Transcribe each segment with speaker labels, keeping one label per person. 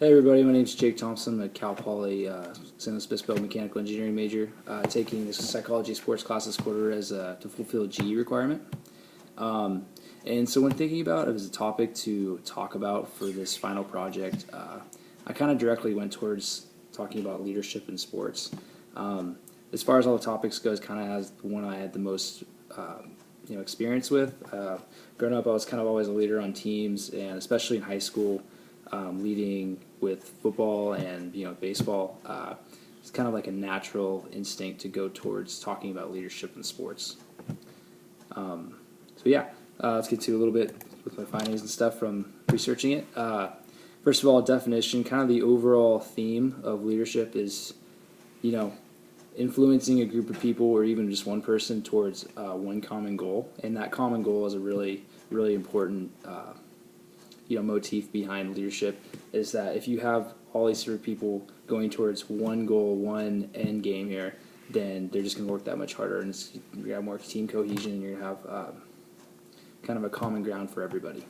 Speaker 1: Hey everybody, my name is Jake Thompson. I'm a Cal Poly San Luis Obispo mechanical engineering major, taking this psychology sports class this quarter to fulfill a GE requirement. And so when thinking about it as a topic to talk about for this final project, I kind of directly went towards talking about leadership in sports. As far as all the topics goes, kind of as the one I had the most experience with. Growing up, I was kind of always a leader on teams, and especially in high school, leading with football and baseball. It's kind of like a natural instinct to go towards talking about leadership in sports. Let's get to a little bit with my findings and stuff from researching it. First of all, definition, kind of the overall theme of leadership is, influencing a group of people or even just one person towards one common goal. And that common goal is a really, really important motif behind leadership, is that if you have all these sort of people going towards one goal, one end game here, then they're just going to work that much harder, and you're going to have more team cohesion, and you're going to have kind of a common ground for everybody.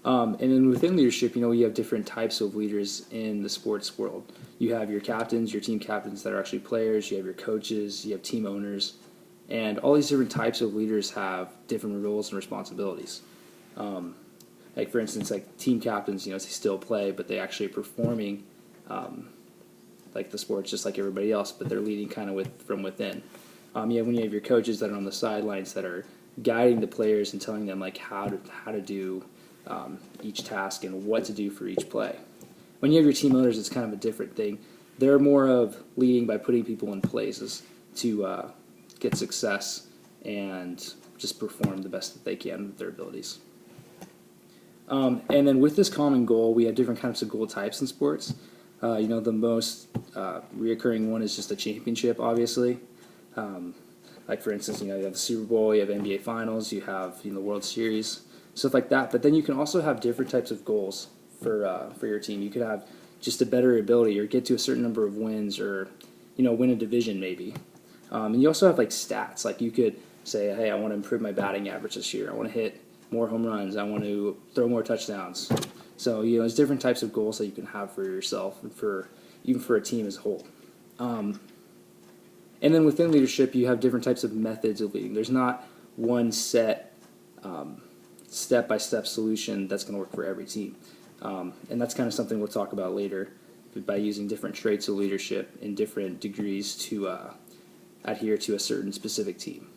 Speaker 1: And then within leadership, you have different types of leaders in the sports world. You have your captains, your team captains that are actually players, you have your coaches, you have team owners, and all these different types of leaders have different roles and responsibilities. Like for instance, like team captains, they still play, but they actually are performing like the sports just like everybody else, but they're leading kind of from within. When you have your coaches that are on the sidelines that are guiding the players and telling them like how to do each task and what to do for each play. When you have your team owners, it's kind of a different thing. They're more of leading by putting people in places to get success and just perform the best that they can with their abilities. And then with this common goal, we have different kinds of goal types in sports. The most reoccurring one is just a championship, obviously. Like for instance, you have the Super Bowl, you have NBA Finals, you have the World Series, stuff like that. But then you can also have different types of goals for your team. You could have just a better ability, or get to a certain number of wins, or win a division maybe. And you also have like stats. Like you could say, hey, I want to improve my batting average this year. I want to hit more home runs. I want to throw more touchdowns. So there's different types of goals that you can have for yourself and even for a team as a whole. And then within leadership, you have different types of methods of leading. There's not one set step-by-step solution that's going to work for every team. And that's kind of something we'll talk about later, by using different traits of leadership in different degrees to adhere to a certain specific team.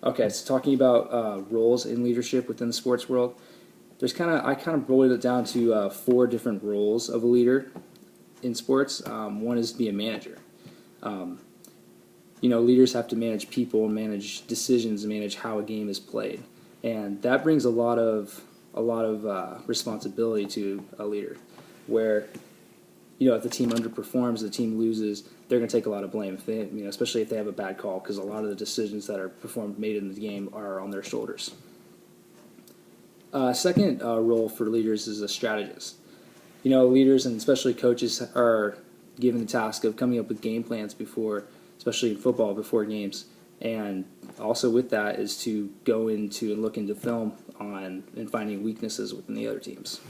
Speaker 1: Okay, so talking about roles in leadership within the sports world, I kind of boiled it down to 4 different roles of a leader in sports. One is to be a manager. Leaders have to manage people, manage decisions, and manage how a game is played, and that brings a lot of responsibility to a leader. Where if the team underperforms, the team loses, they're going to take a lot of blame, if they, especially if they have a bad call, because a lot of the decisions that are made in the game are on their shoulders. Second role for leaders is a strategist. Leaders and especially coaches are given the task of coming up with game plans especially in football, before games. And also with that is to go into and look into film and finding weaknesses within the other teams.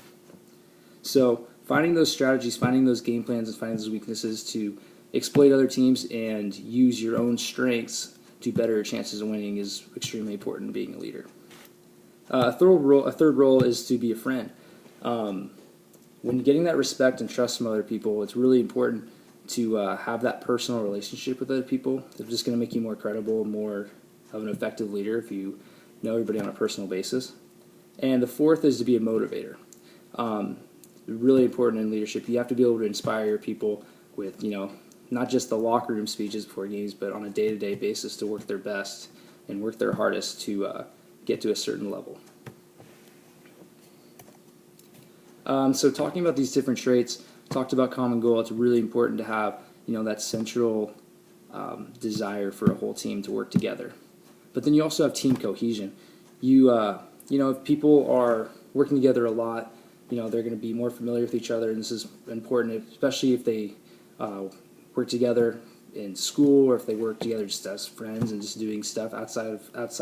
Speaker 1: So finding those strategies, finding those game plans, and finding those weaknesses to exploit other teams and use your own strengths to better your chances of winning is extremely important in being a leader. A third role is to be a friend. When getting that respect and trust from other people, it's really important to have that personal relationship with other people. It's just going to make you more credible, more of an effective leader if you know everybody on a personal basis. And the fourth is to be a motivator. Really important in leadership. You have to be able to inspire your people with, not just the locker room speeches before games, but on a day-to-day basis to work their best and work their hardest to get to a certain level. So talking about these different traits, talked about common goal. It's really important to have, that central desire for a whole team to work together. But then you also have team cohesion. If people are working together a lot, they're going to be more familiar with each other, and this is important, especially if they work together in school, or if they work together just as friends and just doing stuff outside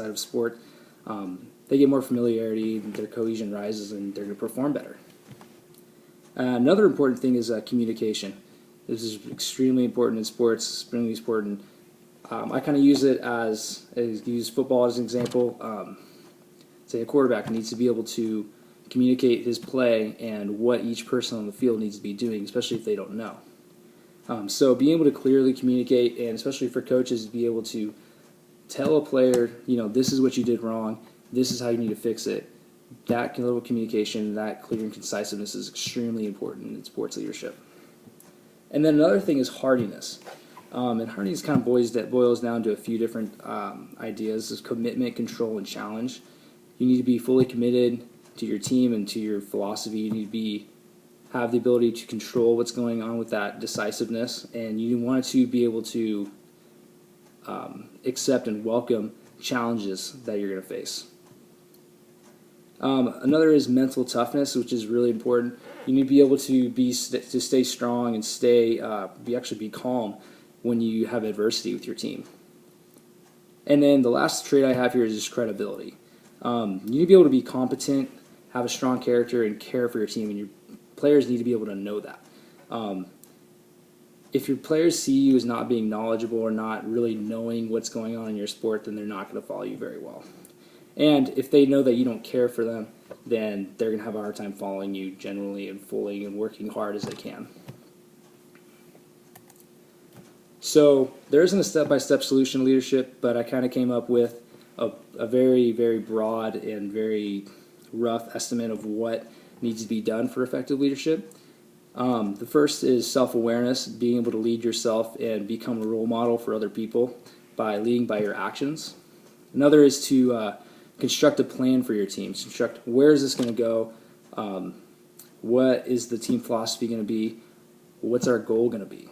Speaker 1: of sport. they get more familiarity, their cohesion rises, and they're going to perform better. Another important thing is communication. This is extremely important in sports, extremely important. I kind of use it as use football as an example. Say a quarterback needs to be able to communicate his play and what each person on the field needs to be doing, especially if they don't know. So being able to clearly communicate, and especially for coaches, to be able to tell a player, this is what you did wrong, this is how you need to fix it. That level of communication, that clear and conciseness is extremely important in sports leadership. And then another thing is hardiness. And hardiness kind of boils down to a few different ideas. Is commitment, control, and challenge. You need to be fully committed to your team and to your philosophy. You need to have the ability to control what's going on with that decisiveness, and you want to be able to accept and welcome challenges that you're going to face. Another is mental toughness, which is really important. You need to be able to stay strong and be calm when you have adversity with your team. And then the last trait I have here is just credibility. You need to be able to be competent, have a strong character, and care for your team, and your players need to be able to know that. If your players see you as not being knowledgeable or not really knowing what's going on in your sport, then they're not going to follow you very well. And if they know that you don't care for them, then they're going to have a hard time following you generally and fully and working hard as they can. So there isn't a step-by-step solution to leadership, but I kind of came up with a very, very broad and very rough estimate of what needs to be done for effective leadership. The first is self-awareness, being able to lead yourself and become a role model for other people by leading by your actions. Another is to construct a plan for your team. Construct where is this going to go, what is the team philosophy going to be, what's our goal going to be.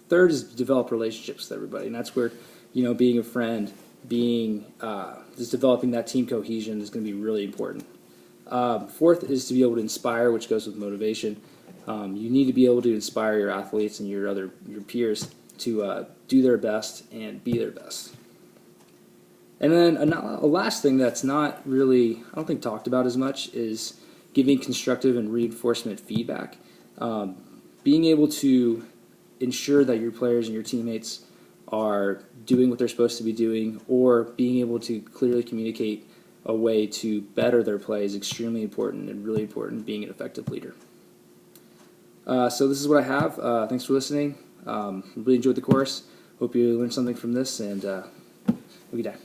Speaker 1: Third is develop relationships with everybody, and that's where being a friend, just developing that team cohesion is going to be really important. Fourth is to be able to inspire, which goes with motivation. You need to be able to inspire your athletes and your peers to do their best and be their best. And then a last thing that's not really, I don't think, talked about as much is giving constructive and reinforcement feedback. Being able to ensure that your players and your teammates are doing what they're supposed to be doing, or being able to clearly communicate a way to better their play is extremely important and really important being an effective leader. So this is what I have. Thanks for listening. Really enjoyed the course. Hope you learned something from this, and have a good day.